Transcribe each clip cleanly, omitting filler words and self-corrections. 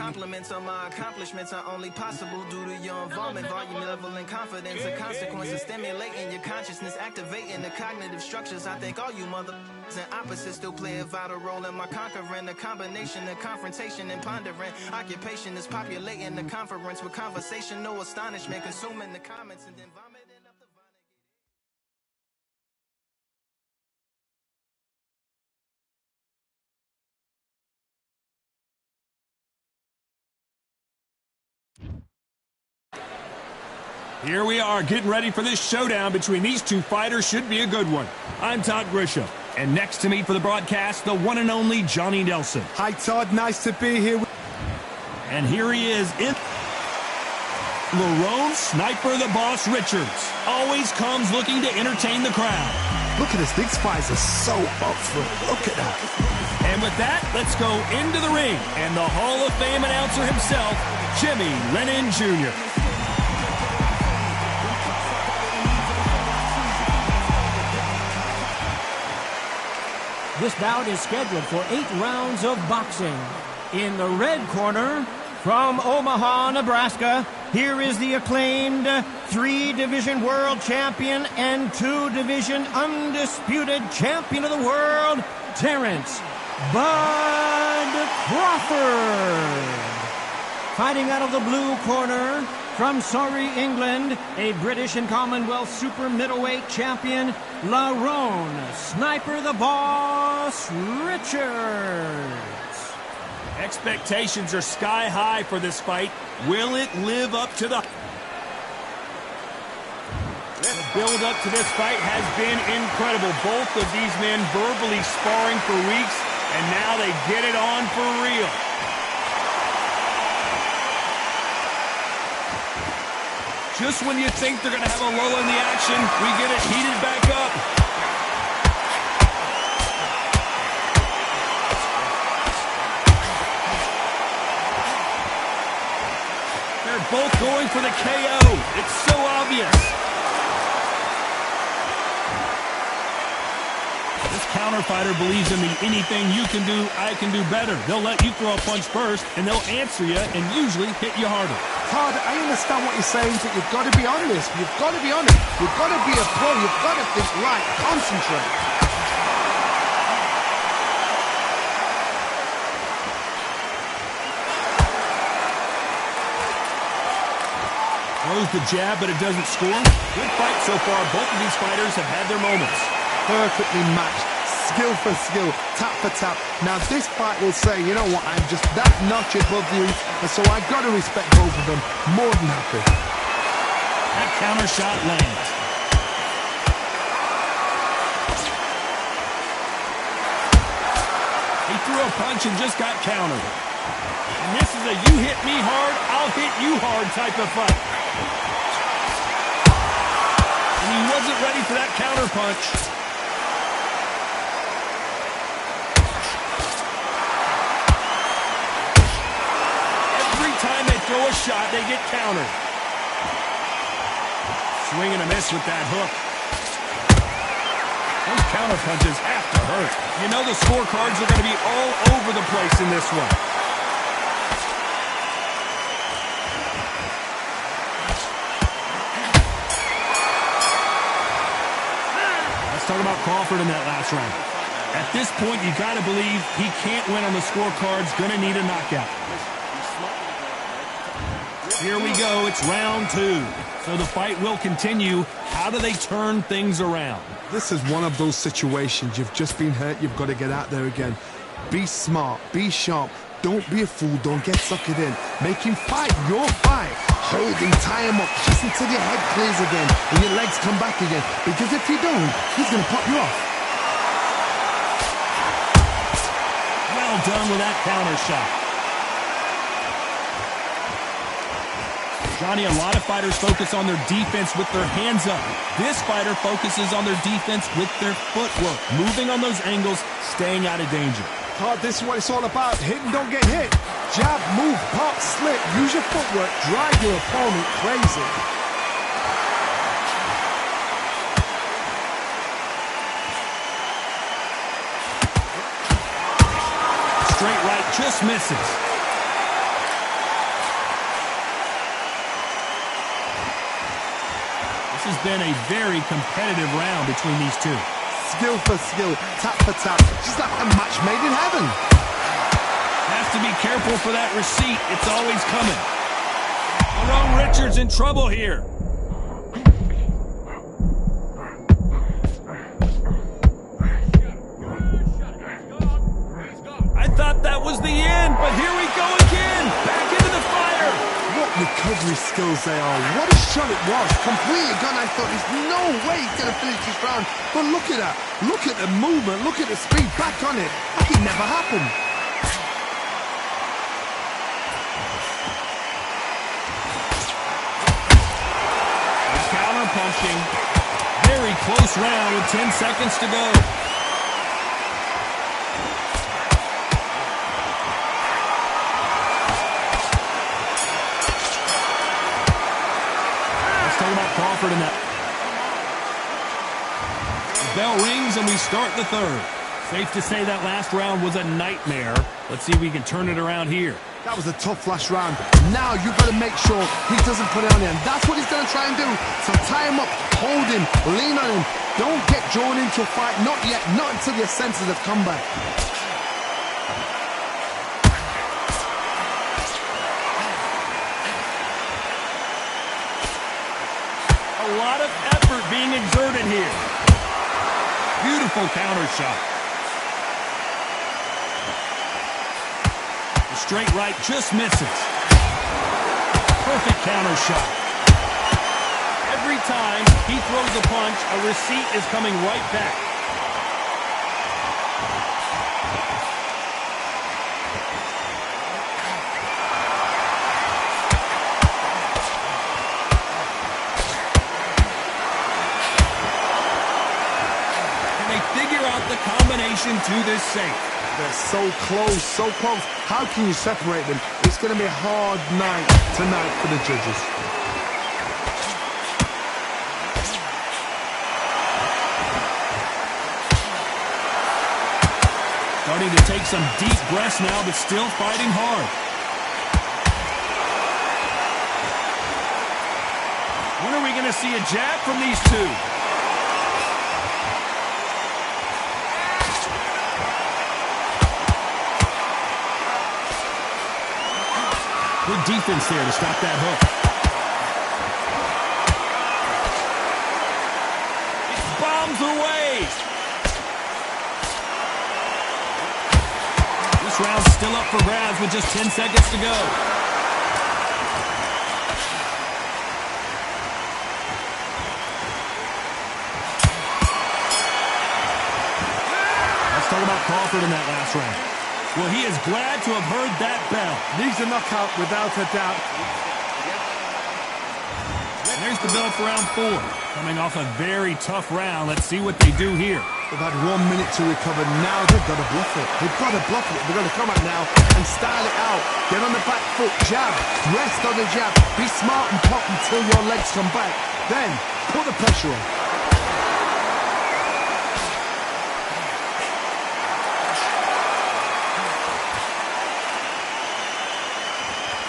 Compliments on my accomplishments are only possible due to your involvement, volume, level, and confidence. The consequences stimulating your consciousness, activating the cognitive structures. I think all you mother and opposites still play a vital role in my conquering. The combination of confrontation and pondering. Occupation is populating the conference with conversation, no astonishment, consuming the comments and then vomiting up the vomit. Here we are, getting ready for this showdown between these two fighters. Should be a good one. I'm Todd Grisham, and next to me for the broadcast, the one and only Johnny Nelson. Hi, Todd. Nice to be here. And here he is in Lerone Sniper the Boss Richards. Always comes looking to entertain the crowd. Look at this. These fights are so up for it. Look at that. And with that, let's go into the ring. And the Hall of Fame announcer himself, Jimmy Lennon Jr. This bout is scheduled for 8 rounds of boxing. In the red corner, from Omaha, Nebraska, here is the acclaimed 3-division world champion and 2-division undisputed champion of the world, Terrence Bud Crawford. Fighting out of the blue corner, from Surrey, England, a British and Commonwealth super middleweight champion, Lerone Sniper the Boss Richards. Expectations are sky high for this fight. Will it live up to the build up to this fight has been incredible. Both of these men verbally sparring for weeks, and now they get it on for real. Just when you think they're going to have a lull in the action, we get it heated back up. They're both going for the KO. It's so obvious. This counter fighter believes in the anything you can do, I can do better. They'll let you throw a punch first, and they'll answer you and usually hit you harder. Todd, I understand what you're saying, but you've got to be honest. You've got to be honest. You've got to be a pro. You've got to think right. Concentrate. Throws the jab, but it doesn't score. Good fight so far. Both of these fighters have had their moments. Perfectly matched. Skill for skill, tap for tap. Now this fight will say, you know what, I'm just that notch above you, and so I've got to respect both of them. More than happy. That counter shot lands. He threw a punch and just got countered. And this is a you hit me hard, I'll hit you hard type of fight. And he wasn't ready for that counter punch. Time they throw a shot, they get countered. Swing and a miss with that hook. Those counter punches have to hurt. You know the scorecards are going to be all over the place in this one. Let's talk about Crawford in that last round. At this point, you got to believe he can't win on the scorecards. Going to need a knockout. Here we go, it's round 2. So the fight will continue. How do they turn things around? This is one of those situations. You've just been hurt, you've got to get out there again. Be smart, be sharp. Don't be a fool, don't get suckered in. Make him fight your fight. Hold him, tie him up, just until your head clears again and your legs come back again. Because if you don't, he's going to pop you off. Well done with that counter shot. Johnny, a lot of fighters focus on their defense with their hands up. This fighter focuses on their defense with their footwork, moving on those angles, staying out of danger. Todd, this is what it's all about. Hit and don't get hit. Jab, move, pop, slip. Use your footwork. Drive your opponent crazy. Straight right, just misses. has been a very competitive round between these two. Skill for skill, tap for tap, just like a match made in heaven. Has to be careful for that receipt. It's always coming. Lerone Richards in trouble here. I thought that was the end, but here we go again. Back into the fire. What recovery skills they are. What a shot it was. Completely gone. I thought there's no way he's going to finish this round. But look at that. Look at the movement. Look at the speed. Back on it. Like it never happened. Counter punching. Very close round with 10 seconds to go. Crawford in that. The bell rings and we start the third. Safe to say that last round was a nightmare. Let's see if we can turn it around here. That was a tough last round. Now you've got to make sure he doesn't put it on him. That's what he's going to try and do. So tie him up, hold him, lean on him. Don't get drawn into a fight. Not yet. Not until your senses have come back. A lot of effort being exerted here. Beautiful counter shot. The straight right just misses. Perfect counter shot. Every time he throws a punch, a receipt is coming right back. The combination to this safe. They're so close, so close. How can you separate them? It's going to be a hard night tonight for the judges. Starting to take some deep breaths now, but still fighting hard. When are we going to see a jab from these two? Good defense there to stop that hook. It bombs away. This round's still up for grabs with just 10 seconds to go. Let's talk about Crawford in that last round. Well, he is glad to have heard that bell. Needs a knockout without a doubt. There's the bell for round 4. Coming off a very tough round. Let's see what they do here. They've had 1 minute to recover. Now they've got to bluff it. They've got to bluff it. They've got to come out now and style it out. Get on the back foot, jab, rest on the jab. Be smart and pop until your legs come back. Then put the pressure on.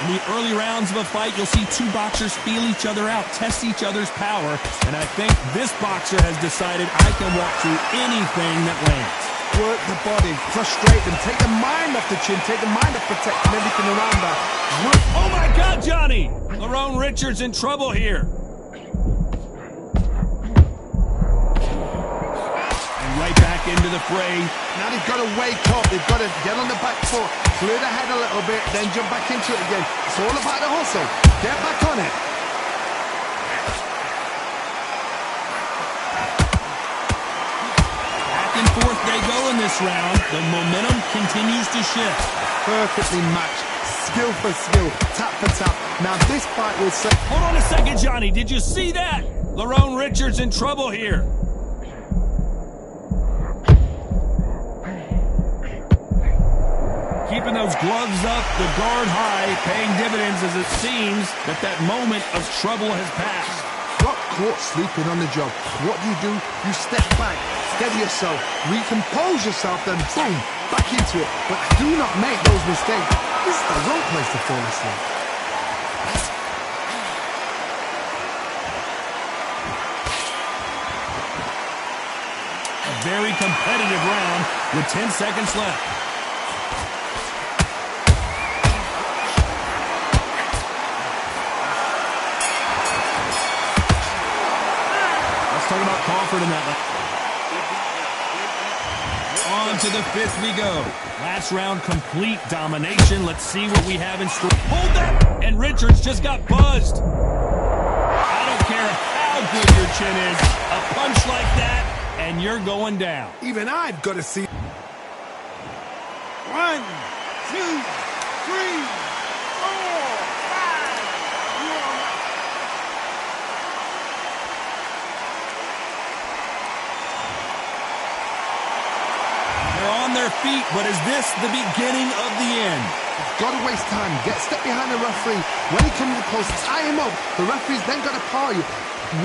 In the early rounds of a fight, you'll see two boxers feel each other out, test each other's power, and I think this boxer has decided I can walk through anything that lands. Work the body, frustrate them, take the mind off the chin, take the mind off protecting everything around that. Work. Oh my God, Johnny! Lerone Richards in trouble here. And right back into the fray. Now they've got to wake up, they've got to get on the back foot, clear the head a little bit, then jump back into it again. It's all about the hustle. Get back on it. Back and forth they go in this round. The momentum continues to shift. Perfectly matched. Skill for skill, tap for tap. Now this fight will say... Hold on a second, Johnny. Did you see that? Lerone Richards in trouble here. Keeping those gloves up, the guard high, paying dividends as it seems that moment of trouble has passed. Got caught sleeping on the job. What do? You step back, steady yourself, recompose yourself, then boom, back into it. But do not make those mistakes. This is the wrong place to fall asleep. very competitive round with 10 seconds left. Let's talk about Crawford in that one. On to the fifth we go. Last round, complete domination. Let's see what we have in store. Hold that! And Richards just got buzzed. I don't care how good your chin is. A punch like that, and you're going down. Even I've got to see. 1, 2, 3, 4, 5. They're on their feet, but is this the beginning of the end? Got to waste time. Step behind the referee. When he comes close, tie him up. The referee's then got to paw you.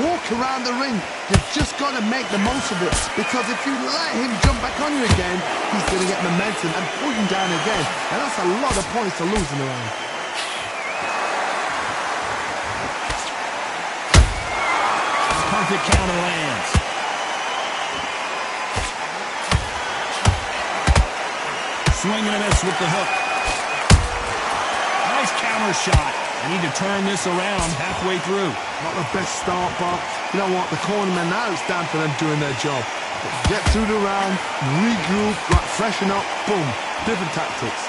Walk around the ring. You've just got to make the most of it. Because if you let him jump back on you again, he's going to get momentum and pull you down again. And that's a lot of points to lose in the round. Perfect counter lands. Swing and a miss with the hook. Nice counter shot. I need to turn this around halfway through. Not the best start, but you know what? The cornermen, now it's down for them doing their job. Get through the round, regroup, freshen up, boom. Different tactics.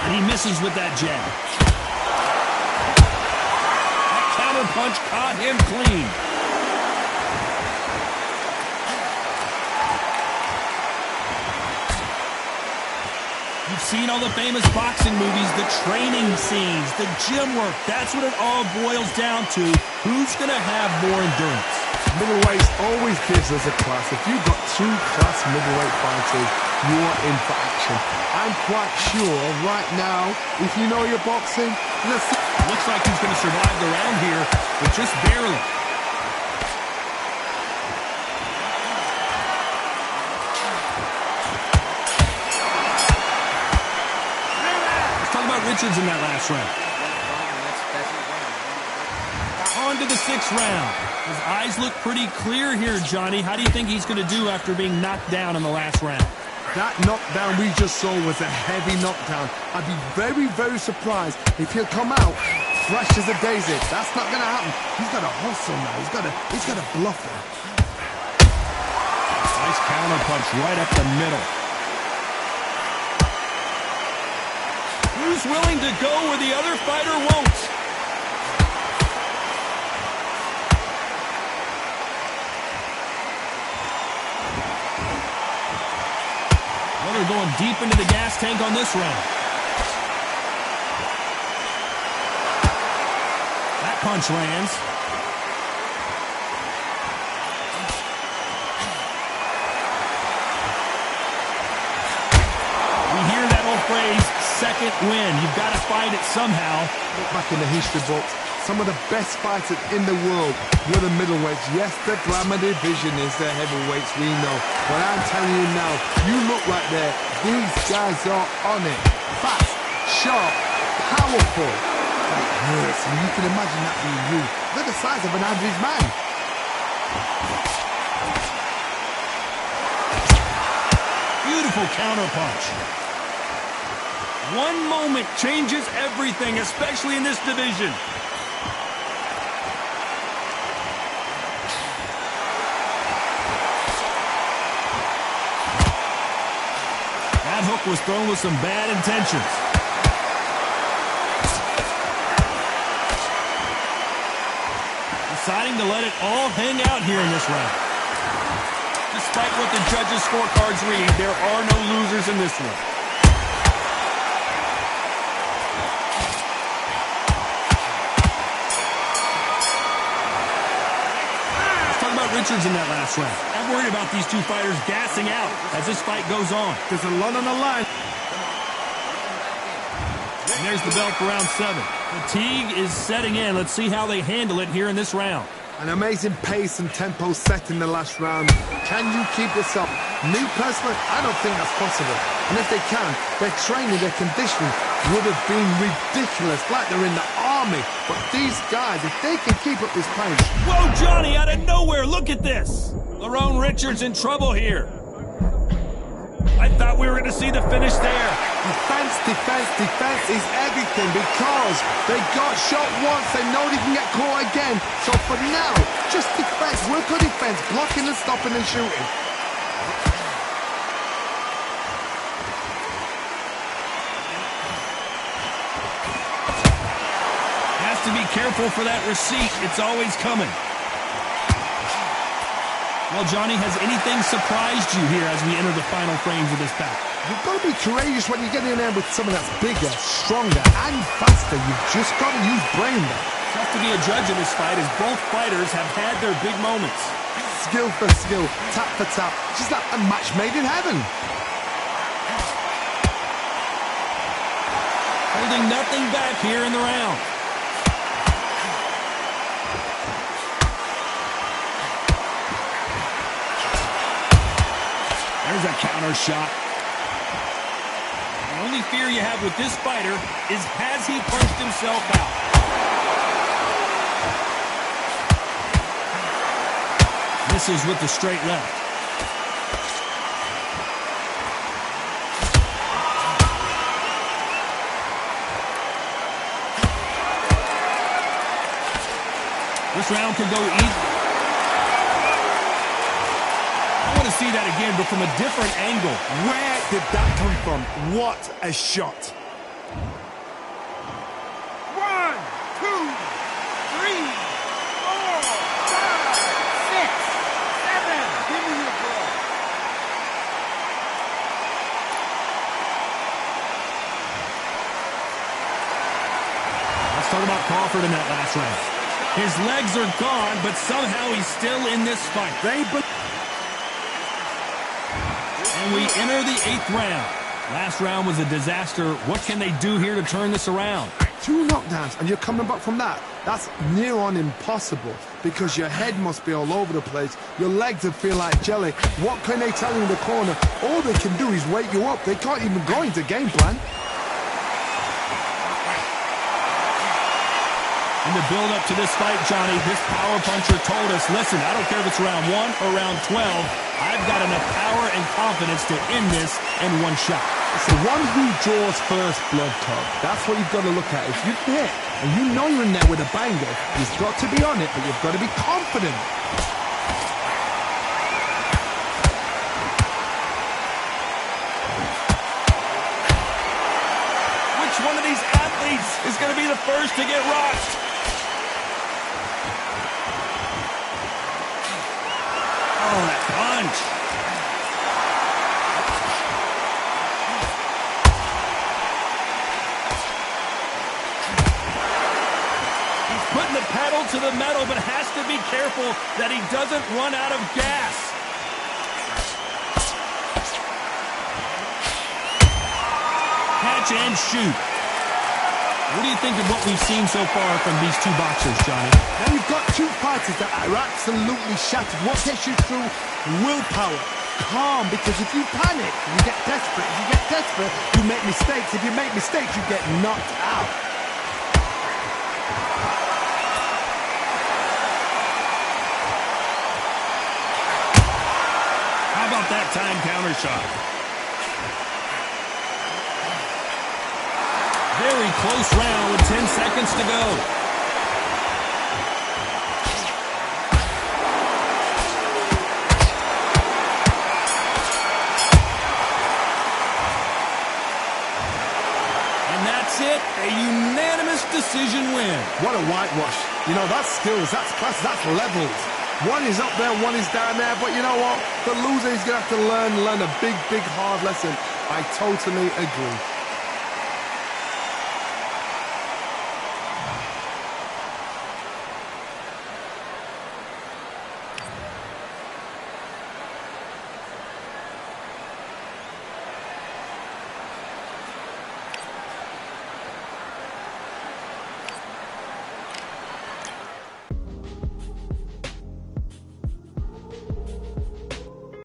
And he misses with that jab. That counter punch caught him clean. You've seen all the famous boxing movies, the training scenes, the gym work. That's what it all boils down to. Who's going to have more endurance? Middleweight always gives us a class. If you've got two class middleweight fighters, you are in for action. I'm quite sure right now, if you know your boxing, let's see. Looks like he's going to survive the round here, but just barely. Richards in that last round. On to the sixth round. His eyes look pretty clear here, Johnny. How do you think he's going to do after being knocked down in the last round? That knockdown we just saw was a heavy knockdown. I'd be very, very surprised if he'll come out fresh as a daisy. That's not going to happen. He's got to hustle now. He's got to bluff it. Nice counter punch right up the middle. Who's willing to go where the other fighter won't? Well, they're going deep into the gas tank on this round. That punch lands. We hear that old phrase, second win. You've got to find it somehow. Look back in the history books. Some of the best fighters in the world were the middleweights. Yes, the glamour division is the heavyweights, we know. But I'm telling you now, you look right there, these guys are on it. Fast, sharp, powerful. That hurts, and you can imagine that being you. They're the size of an average man. Beautiful counter punch. One moment changes everything, especially in this division. That hook was thrown with some bad intentions. Deciding to let it all hang out here in this round. Despite what the judges' scorecards read, there are no losers in this one. Richards in that last round. I'm worried about these two fighters gassing out as this fight goes on. There's a lot on the line. And there's the belt for round 7. Fatigue is setting in. Let's see how they handle it here in this round. An amazing pace and tempo set in the last round. Can you keep this up? Me personally, I don't think that's possible. And if they can, their training, their conditioning would have been ridiculous. Like they're in the on me. But these guys, if they can keep up this pace... Whoa, Johnny, out of nowhere, look at this. Lerone Richards in trouble here. I thought we were going to see the finish there. Defense, defense, defense is everything because they got shot once, they know they can get caught again. So for now, just defense, work on defense, blocking and stopping and shooting. Has to be careful for that receipt. It's always coming. Well, Johnny, has anything surprised you here as we enter the final frames of this bout? You've got to be courageous when you get in there with someone that's bigger, stronger, and faster. You've just got to use brain there. Tough to be a judge in this fight as both fighters have had their big moments. Skill for skill, tap for tap, just like a match made in heaven. Holding nothing back here in the round. There's a counter shot. The only fear you have with this fighter is has he punched himself out? Misses with the straight left. This round could go easy. I want to see that again, but from a different angle. Where did that come from? What a shot. 1, 2, 3, 4, 5, 6, 7. Give me your ball. Let's talk about Crawford in that last round. His legs are gone, but somehow he's still in this fight. And we enter the 8th round. Last round was a disaster. What can they do here to turn this around? 2 knockdowns and you're coming back from that. That's near on impossible because your head must be all over the place. Your legs will feel like jelly. What can they tell you in the corner? All they can do is wake you up. They can't even go into game plan. In the build-up to this fight, Johnny, this power puncher told us, listen, I don't care if it's round 1 or round 12, I've got enough power and confidence to end this in one shot. It's the one who draws first blood, Todd. That's what you've got to look at. If you hit and you know you're in there with a banger, you've got to be on it, but you've got to be confident. Which one of these athletes is going to be the first to get rocked? Oh, that punch. He's putting the pedal to the metal, but has to be careful that he doesn't run out of gas. Catch and shoot. What do you think of what we've seen so far from these 2 boxers, Johnny? Now you've got 2 fighters that are absolutely shattered. What gets you through? Willpower. Calm, because if you panic, you get desperate. If you get desperate, you make mistakes. If you make mistakes, you get knocked out. How about that time counter shot? Very close round with 10 seconds to go. And that's it, a unanimous decision win. What a whitewash. You know, that's skills, that's class, that's levels. One is up there, one is down there, but you know what? The loser is going to have to learn a big, big, hard lesson. I totally agree.